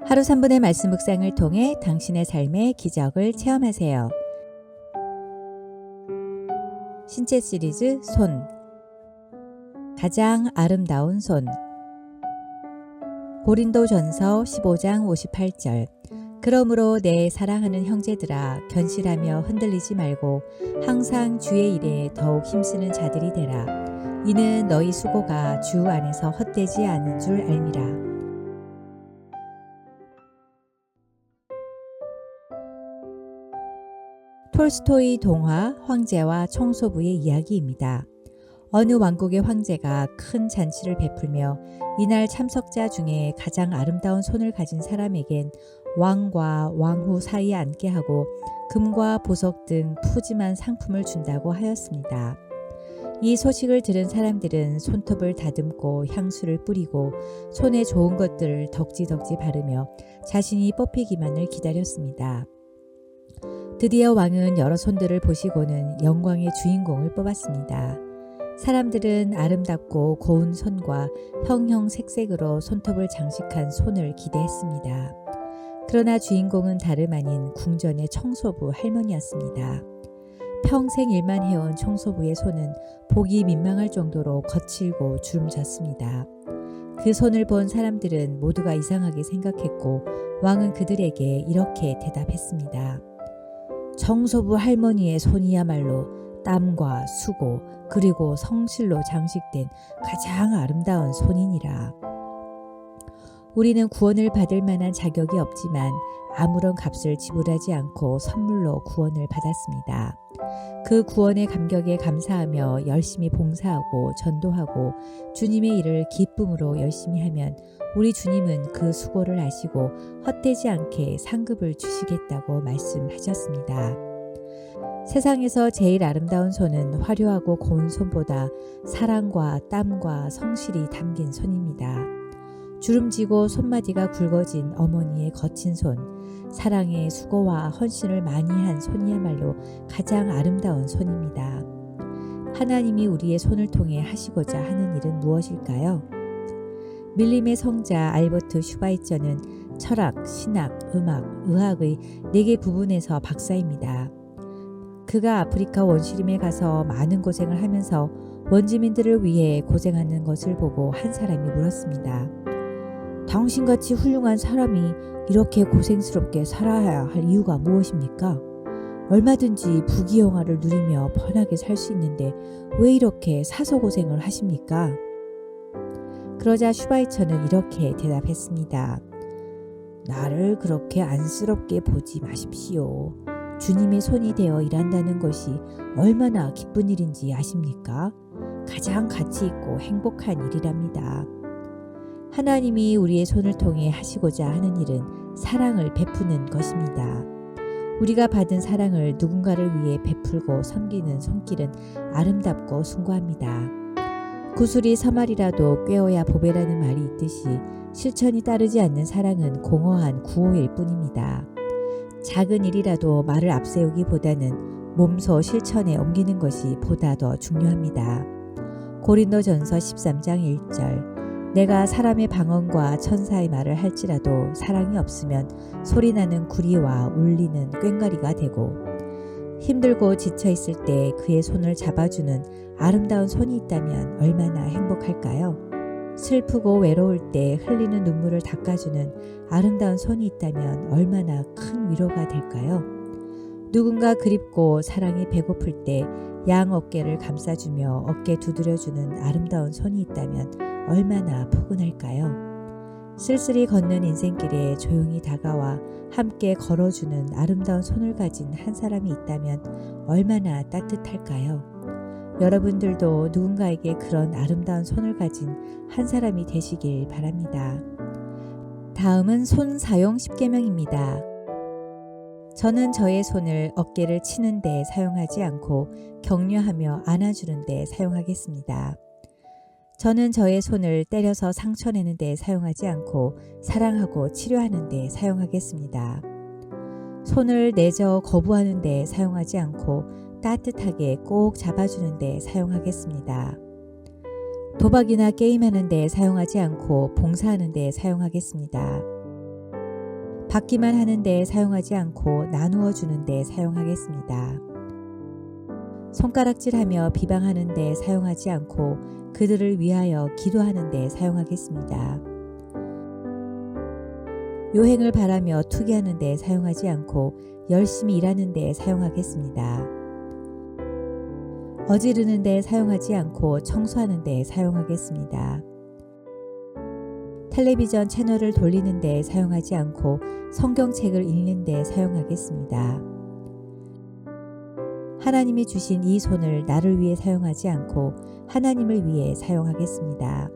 하루 3분의 말씀 묵상을 통해 당신의 삶의 기적을 체험하세요. 신체 시리즈 손. 가장 아름다운 손. 고린도전서 15장 58절. 그러므로 내 사랑하는 형제들아, 견실하며 흔들리지 말고 항상 주의 일에 더욱 힘쓰는 자들이 되라. 이는 너희 수고가 주 안에서 헛되지 않은 줄 알미라. 톨스토이 동화 황제와 청소부의 이야기입니다. 어느 왕국의 황제가 큰 잔치를 베풀며 이날 참석자 중에 가장 아름다운 손을 가진 사람에겐 왕과 왕후 사이에 앉게 하고 금과 보석 등 푸짐한 상품을 준다고 하였습니다. 이 소식을 들은 사람들은 손톱을 다듬고 향수를 뿌리고 손에 좋은 것들을 덕지덕지 바르며 자신이 뽑히기만을 기다렸습니다. 드디어 왕은 여러 손들을 보시고는 영광의 주인공을 뽑았습니다. 사람들은 아름답고 고운 손과 형형색색으로 손톱을 장식한 손을 기대했습니다. 그러나 주인공은 다름 아닌 궁전의 청소부 할머니였습니다. 평생 일만 해온 청소부의 손은 보기 민망할 정도로 거칠고 주름졌습니다. 그 손을 본 사람들은 모두가 이상하게 생각했고 왕은 그들에게 이렇게 대답했습니다. 청소부 할머니의 손이야말로 땀과 수고 그리고 성실로 장식된 가장 아름다운 손이니라. 우리는 구원을 받을 만한 자격이 없지만 아무런 값을 지불하지 않고 선물로 구원을 받았습니다. 그 구원의 감격에 감사하며 열심히 봉사하고 전도하고 주님의 일을 기쁨으로 열심히 하면 우리 주님은 그 수고를 아시고 헛되지 않게 상급을 주시겠다고 말씀하셨습니다. 세상에서 제일 아름다운 손은 화려하고 고운 손보다 사랑과 땀과 성실이 담긴 손입니다. 주름지고 손마디가 굵어진 어머니의 거친 손, 사랑의 수고와 헌신을 많이 한 손이야말로 가장 아름다운 손입니다. 하나님이 우리의 손을 통해 하시고자 하는 일은 무엇일까요? 밀림의 성자 알버트 슈바이처는 철학, 신학, 음악, 의학의 4개 부분에서 박사입니다. 그가 아프리카 원시림에 가서 많은 고생을 하면서 원주민들을 위해 고생하는 것을 보고 한 사람이 물었습니다. 당신같이 훌륭한 사람이 이렇게 고생스럽게 살아야 할 이유가 무엇입니까? 얼마든지 부귀영화를 누리며 편하게 살 수 있는데 왜 이렇게 사서 고생을 하십니까? 그러자 슈바이처는 이렇게 대답했습니다. 나를 그렇게 안쓰럽게 보지 마십시오. 주님의 손이 되어 일한다는 것이 얼마나 기쁜 일인지 아십니까? 가장 가치 있고 행복한 일이랍니다. 하나님이 우리의 손을 통해 하시고자 하는 일은 사랑을 베푸는 것입니다. 우리가 받은 사랑을 누군가를 위해 베풀고 섬기는 손길은 아름답고 숭고합니다. 구슬이 서말이라도 꿰어야 보배라는 말이 있듯이 실천이 따르지 않는 사랑은 공허한 구호일 뿐입니다. 작은 일이라도 말을 앞세우기보다는 몸소 실천에 옮기는 것이 보다 더 중요합니다. 고린도전서 13장 1절. 내가 사람의 방언과 천사의 말을 할지라도 사랑이 없으면 소리나는 구리와 울리는 꽹과리가 되고, 힘들고 지쳐 있을 때 그의 손을 잡아주는 아름다운 손이 있다면 얼마나 행복할까요? 슬프고 외로울 때 흘리는 눈물을 닦아주는 아름다운 손이 있다면 얼마나 큰 위로가 될까요? 누군가 그립고 사랑이 배고플 때 양 어깨를 감싸주며 어깨 두드려주는 아름다운 손이 있다면 얼마나 포근할까요? 쓸쓸히 걷는 인생길에 조용히 다가와 함께 걸어주는 아름다운 손을 가진 한 사람이 있다면 얼마나 따뜻할까요? 여러분들도 누군가에게 그런 아름다운 손을 가진 한 사람이 되시길 바랍니다. 다음은 손 사용 10계명입니다. 저는 저의 손을 어깨를 치는 데 사용하지 않고 격려하며 안아주는 데 사용하겠습니다. 저는 저의 손을 때려서 상처내는 데 사용하지 않고 사랑하고 치료하는 데 사용하겠습니다. 손을 내저 거부하는 데 사용하지 않고 따뜻하게 꼭 잡아주는 데 사용하겠습니다. 도박이나 게임하는 데 사용하지 않고 봉사하는 데 사용하겠습니다. 받기만 하는 데 사용하지 않고 나누어 주는 데 사용하겠습니다. 손가락질하며 비방하는 데 사용하지 않고 그들을 위하여 기도하는 데 사용하겠습니다. 요행을 바라며 투기하는 데 사용하지 않고 열심히 일하는 데 사용하겠습니다. 어지르는 데 사용하지 않고 청소하는 데 사용하겠습니다. 텔레비전 채널을 돌리는 데 사용하지 않고 성경책을 읽는 데 사용하겠습니다. 하나님이 주신 이 손을 나를 위해 사용하지 않고 하나님을 위해 사용하겠습니다.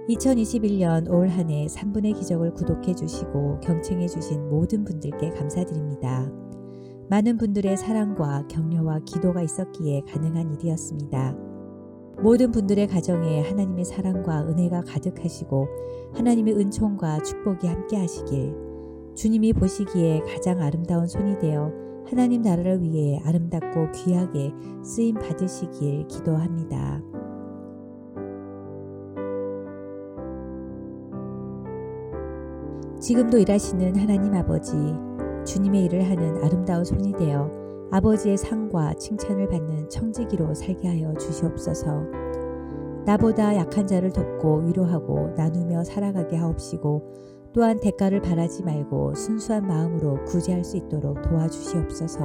2021년 올 한 해 3분의 기적을 구독해 주시고 경청해 주신 모든 분들께 감사드립니다. 많은 분들의 사랑과 격려와 기도가 있었기에 가능한 일이었습니다. 모든 분들의 가정에 하나님의 사랑과 은혜가 가득하시고 하나님의 은총과 축복이 함께 하시길, 주님이 보시기에 가장 아름다운 손이 되어 하나님 나라를 위해 아름답고 귀하게 쓰임 받으시길 기도합니다. 지금도 일하시는 하나님 아버지, 주님의 일을 하는 아름다운 손이 되어 아버지의 상과 칭찬을 받는 청지기로 살게 하여 주시옵소서. 나보다 약한 자를 돕고 위로하고 나누며 살아가게 하옵시고 또한 대가를 바라지 말고 순수한 마음으로 구제할 수 있도록 도와주시옵소서.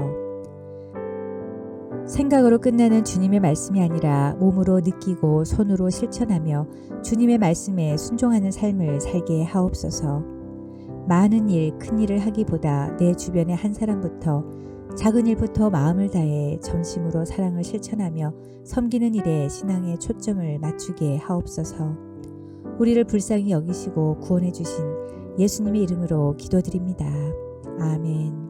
생각으로 끝나는 주님의 말씀이 아니라 몸으로 느끼고 손으로 실천하며 주님의 말씀에 순종하는 삶을 살게 하옵소서. 많은 일, 큰 일을 하기보다 내 주변의 한 사람부터 작은 일부터 마음을 다해 전심으로 사랑을 실천하며 섬기는 일에 신앙의 초점을 맞추게 하옵소서. 우리를 불쌍히 여기시고 구원해 주신 예수님의 이름으로 기도드립니다. 아멘.